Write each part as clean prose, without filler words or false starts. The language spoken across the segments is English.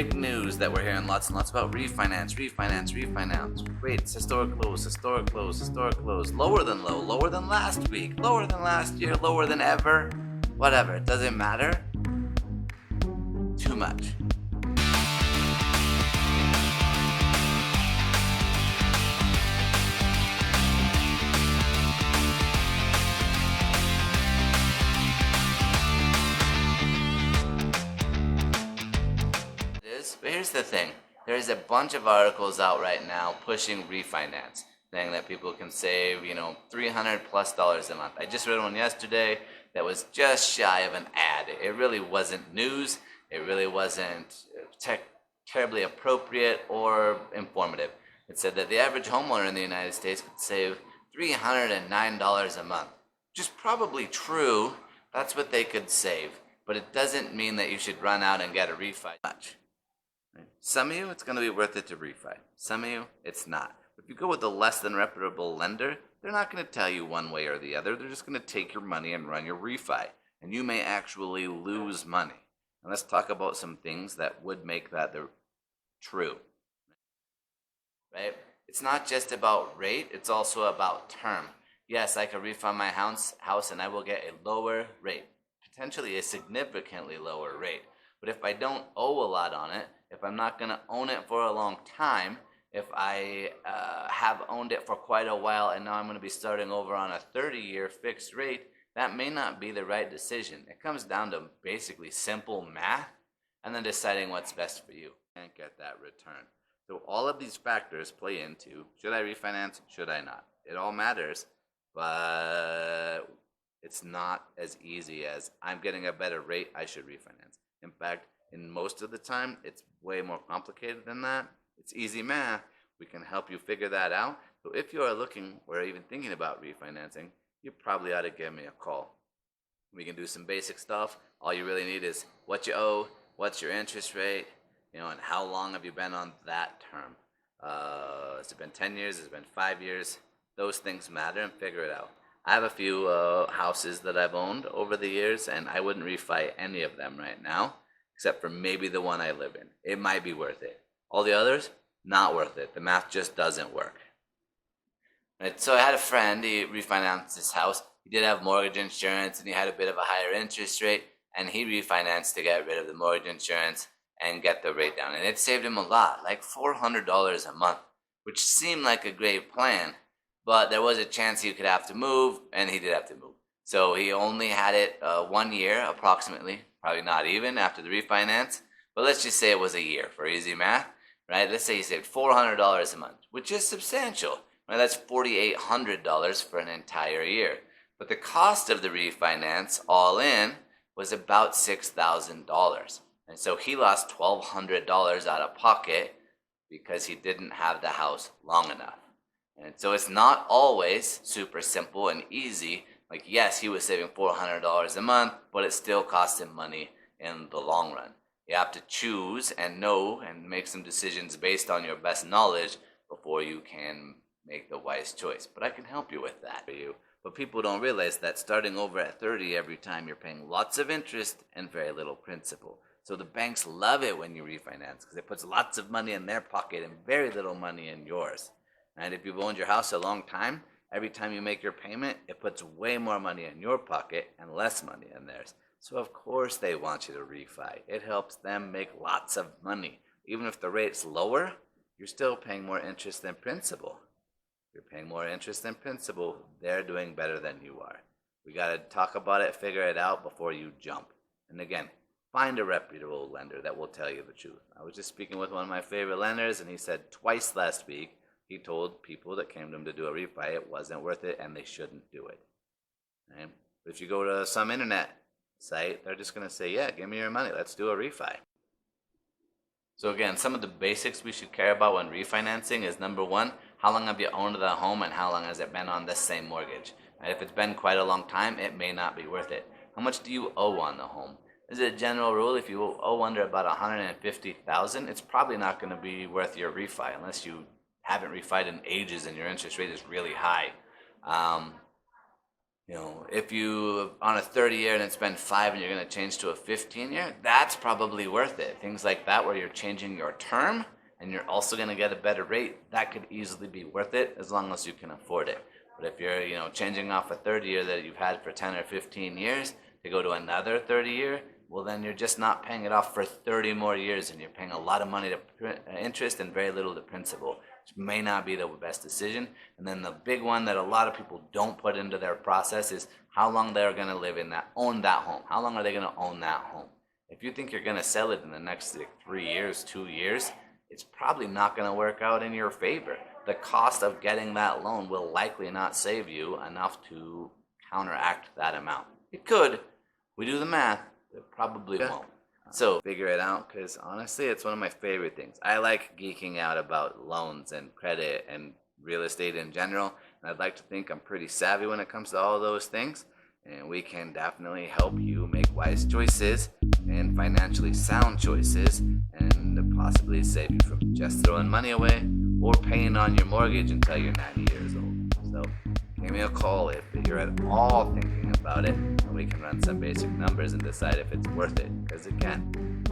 big news that we're hearing lots and lots about: refinance, refinance, refinance. Rates, historic lows, historic lows, historic lows. Lower than low, lower than last week, lower than last year, lower than ever. Whatever, it doesn't matter. Too much. But here's the thing. There's a bunch of articles out right now pushing refinance, saying that people can save, $300+ a month. I just read one yesterday that was just shy of an ad. It really wasn't news. It really wasn't terribly appropriate or informative. It said that the average homeowner in the United States could save $309 a month, which is probably true. That's what they could save. But it doesn't mean that you should run out and get a refi. Some of you, it's going to be worth it to refi. Some of you, it's not. If you go with a less than reputable lender, they're not going to tell you one way or the other. They're just going to take your money and run your refi. And you may actually lose money. And let's talk about some things that would make that true. Right? It's not just about rate, it's also about term. Yes, I can refi my house and I will get a lower rate, potentially a significantly lower rate. But if I don't owe a lot on it, if I'm not going to own it for a long time, if I have owned it for quite a while and now I'm going to be starting over on a 30-year fixed rate, that may not be the right decision. It comes down to basically simple math and then deciding what's best for you and get that return. So all of these factors play into, should I refinance, should I not? It all matters, but it's not as easy as I'm getting a better rate, I should refinance. In fact, in most of the time, it's way more complicated than that. It's easy math. We can help you figure that out. So if you are looking or even thinking about refinancing, you probably ought to give me a call. We can do some basic stuff. All you really need is what you owe, what's your interest rate, and how long have you been on that term. Has it been 10 years? Has it been 5 years? Those things matter, and figure it out. I have a few houses that I've owned over the years, and I wouldn't refi any of them right now, except for maybe the one I live in. It might be worth it. All the others, not worth it. The math just doesn't work. Right, so I had a friend, he refinanced his house. He did have mortgage insurance, and he had a bit of a higher interest rate, and he refinanced to get rid of the mortgage insurance and get the rate down. And it saved him a lot, like $400 a month, which seemed like a great plan. But there was a chance he could have to move, and he did have to move. So he only had it 1 year, approximately, probably not even, after the refinance. But let's just say it was a year for easy math, right? Let's say he saved $400 a month, which is substantial. Right? That's $4,800 for an entire year. But the cost of the refinance, all in, was about $6,000. And so he lost $1,200 out of pocket because he didn't have the house long enough. And so it's not always super simple and easy. Like, yes, he was saving $400 a month, but it still cost him money in the long run. You have to choose and know and make some decisions based on your best knowledge before you can make the wise choice. But I can help you with that for you. But people don't realize that starting over at 30 every time, you're paying lots of interest and very little principal. So the banks love it when you refinance because it puts lots of money in their pocket and very little money in yours. And if you've owned your house a long time, every time you make your payment, it puts way more money in your pocket and less money in theirs. So of course they want you to refi. It helps them make lots of money. Even if the rate's lower, you're still paying more interest than principal. You're paying more interest than principal. They're doing better than you are. We got to talk about it, figure it out before you jump. And again, find a reputable lender that will tell you the truth. I was just speaking with one of my favorite lenders, and he said twice last week he told people that came to him to do a refi it wasn't worth it and they shouldn't do it. Right? But if you go to some internet site, they're just going to say, yeah, give me your money. Let's do a refi. So again, some of the basics we should care about when refinancing is, number one, how long have you owned the home and how long has it been on the same mortgage? Right? If it's been quite a long time, it may not be worth it. How much do you owe on the home? Is it a general rule, if you owe under about $150,000, it's probably not going to be worth your refi unless you haven't refied in ages and your interest rate is really high. if you on a 30-year and it's been 5 and you're going to change to a 15-year, that's probably worth it. Things like that where you're changing your term and you're also going to get a better rate, that could easily be worth it as long as you can afford it. But if you're, changing off a 30-year that you've had for 10 or 15 years to go to another 30-year, well, then you're just not paying it off for 30 more years, and you're paying a lot of money to interest and very little to principal, which may not be the best decision. And then the big one that a lot of people don't put into their process is how long they're going to own that home. How long are they going to own that home? If you think you're going to sell it in the next 3 years, 2 years, it's probably not going to work out in your favor. The cost of getting that loan will likely not save you enough to counteract that amount. It could. We do the math. It probably won't. So figure it out, because honestly, it's one of my favorite things. I like geeking out about loans and credit and real estate in general, and I'd like to think I'm pretty savvy when it comes to all those things, and we can definitely help you make wise choices and financially sound choices, and possibly save you from just throwing money away or paying on your mortgage until you're 90 years old. So give me a call if you're at all thinking about it, and we can run some basic numbers and decide if it's worth it. Because again,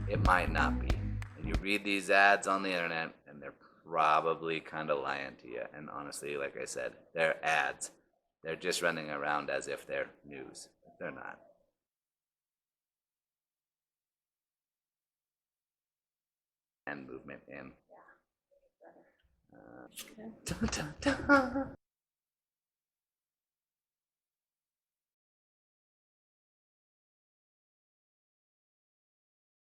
it might not be. And you read these ads on the internet, and they're probably kind of lying to you. And honestly, like I said, they're ads. They're just running around as if they're news. But they're not. And movement in. Dun, dun, dun.